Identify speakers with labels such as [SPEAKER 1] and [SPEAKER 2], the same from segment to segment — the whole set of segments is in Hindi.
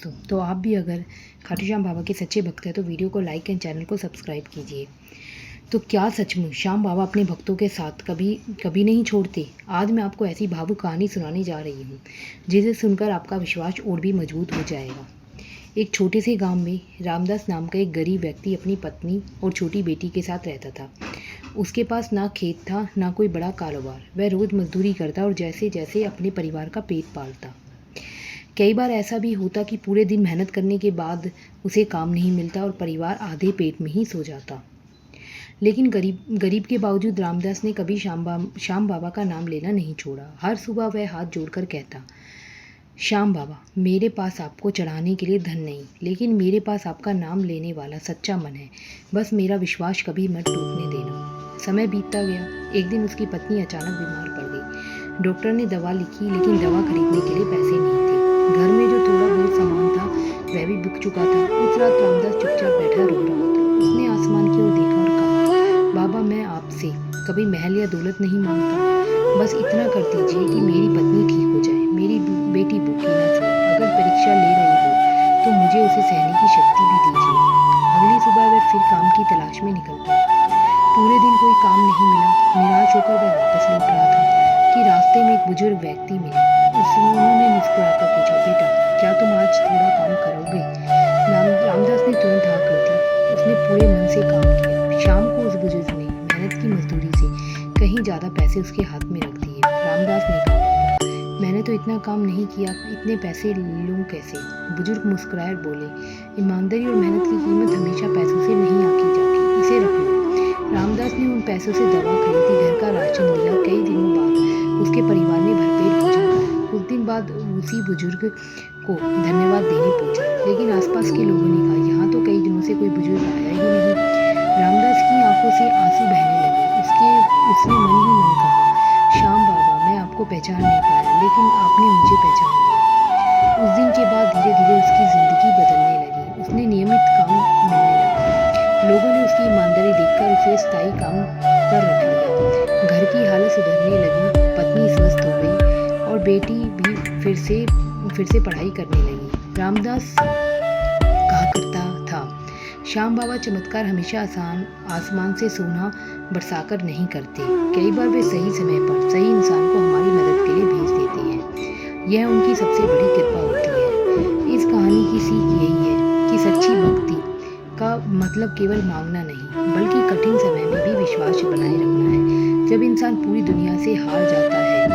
[SPEAKER 1] दोस्तों, तो आप भी अगर खाटू श्याम बाबा के सच्चे भक्त हैं तो वीडियो को लाइक एंड चैनल को सब्सक्राइब कीजिए। तो क्या सचमुच श्याम बाबा अपने भक्तों के साथ कभी नहीं छोड़ते। आज मैं आपको ऐसी भावुक कहानी सुनाने जा रही हूँ जिसे सुनकर आपका विश्वास और भी मजबूत हो जाएगा। एक छोटे से गांव में रामदास नाम का एक गरीब व्यक्ति अपनी पत्नी और छोटी बेटी के साथ रहता था। उसके पास ना खेत था ना कोई बड़ा कारोबार। वह रोज़ मजदूरी करता और जैसे जैसे अपने परिवार का पेट पालता। कई बार ऐसा भी होता कि पूरे दिन मेहनत करने के बाद उसे काम नहीं मिलता और परिवार आधे पेट में ही सो जाता। लेकिन गरीब के बावजूद रामदास ने कभी श्याम बाबा का नाम लेना नहीं छोड़ा। हर सुबह वह हाथ जोड़कर कहता, श्याम बाबा, मेरे पास आपको चढ़ाने के लिए धन नहीं, लेकिन मेरे पास आपका नाम लेने वाला सच्चा मन है। बस मेरा विश्वास कभी मत टूटने देना। समय बीतता गया। एक दिन उसकी पत्नी अचानक बीमार पड़ गई। डॉक्टर ने दवा लिखी, लेकिन दवा खरीदने के लिए पैसे नहीं थे। घर में जो थोड़ा बहुत सामान था वह भी बिक चुका था। उस रात रामदास चुपचाप बैठा रो रहा था। उसने आसमान की ओर देखा और कहा, बाबा, मैं आपसे कभी महल या दौलत नहीं मांगता। बस इतना कर दीजिए कि मेरी पत्नी ठीक हो जाए, मेरी बेटी भूखी न सोए। अगर परीक्षा ले रही हो तो मुझे उसे सहने की शक्ति भी दीजिए। अगली सुबह वह फिर काम की तलाश में निकल पड़ा। पूरे दिन कोई काम नहीं मिला। निराश होकर वह वापस लौट रहा था कि रास्ते में एक बुजुर्ग व्यक्ति मिले। उन्होंने मुस्कुराकर पूछा, बेटा, क्या तुम आज थोड़ा काम करोगे? रामदास ने तुरंत हाँ कर दी। उसने पूरे मन से काम किया। शाम को उस बुजुर्ग ने मेहनत की मजदूरी से कहीं ज़्यादा पैसे उसके हाथ में रख दिए। रामदास ने कहा, मैंने तो इतना काम नहीं किया, इतने पैसे लूँ कैसे? बुजुर्ग मुस्कुराए बोले, ईमानदारी और मेहनत की कीमत हमेशा पैसों से नहीं आंकी जाती, इसे रख लो। रामदास ने उन पैसों से दवा खरीदी, घर का राशन लिया। कई दिनों बाद उसके परिवार ने भरपेट भोजन खाया। कुछ दिन बाद उसी बुजुर्ग को धन्यवाद देने पहुंचा, लेकिन आसपास के लोगों ने कहा, यहाँ तो कई दिनों से कोई बुजुर्ग आया ही नहीं। रामदास की आंखों से आंसू बहने लगे। उसने मन ही मन कहा, श्याम बाबा, मैं आपको पहचान नहीं पाया, लेकिन आपने मुझे पहचान लिया। उस दिन के बाद धीरे धीरे उसकी जिंदगी बदलने लगी। उसने नियमित काम मिलने लगा। लोगों ने उसकी ईमानदारी देखकर उसे स्थायी काम पर रख लिया। घर की हालत सुधरने लगी, पत्नी स्वस्थ हो गई और बेटी भी फिर से पढ़ाई करने लगी। रामदास कहा करता था, श्याम बाबा चमत्कार हमेशा आसमान से सोना बरसाकर नहीं करते। कई बार वे सही समय पर सही इंसान को हमारी मदद के लिए भेज देते हैं। यह उनकी सबसे बड़ी कृपा होती है। इस कहानी की सीख यही है कि सच्ची भक्ति का मतलब केवल मांगना नहीं, बल्कि कठिन समय में भी विश्वास बनाए रखना है। जब इंसान पूरी दुनिया से हार जाता है,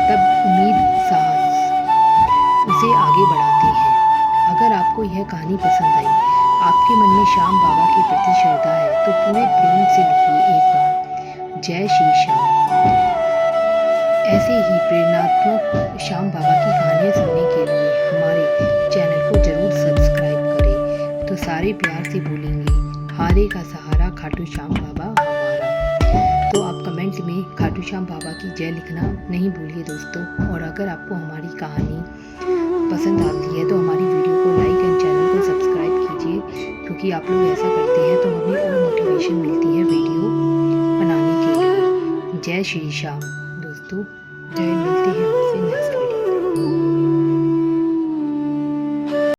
[SPEAKER 1] तब उम्मीद, साहस उसे आगे बढ़ाते हैं। अगर आपको यह कहानी पसंद आई, आपके मन में श्याम बाबा के प्रति श्रद्धा है, तो पूरे प्रेम से लिखिए एक बार, जय श्री श्याम। ऐसे ही प्रेरणात्मक श्याम बाबा की कहानियाँ सुनने के लिए हमारे चैनल को जरूर सब्सक्राइब करें। तो सारे प्यार से बोलेंगे, हारे का सहारा खाटू श्याम बाबा हमारा। तो आप कमेंट में खाटू श्याम बाबा की जय लिखना नहीं भूलिए दोस्तों। और अगर आपको हमारी कहानी पसंद आती है तो हमारी वीडियो को लाइक एंड चैनल को सब्सक्राइब कीजिए, क्योंकि आप लोग ऐसा करते हैं तो हमें और मोटिवेशन मिलती है वीडियो बनाने के लिए। जय श्री श्याम दोस्तों, जय, मिलते हैं।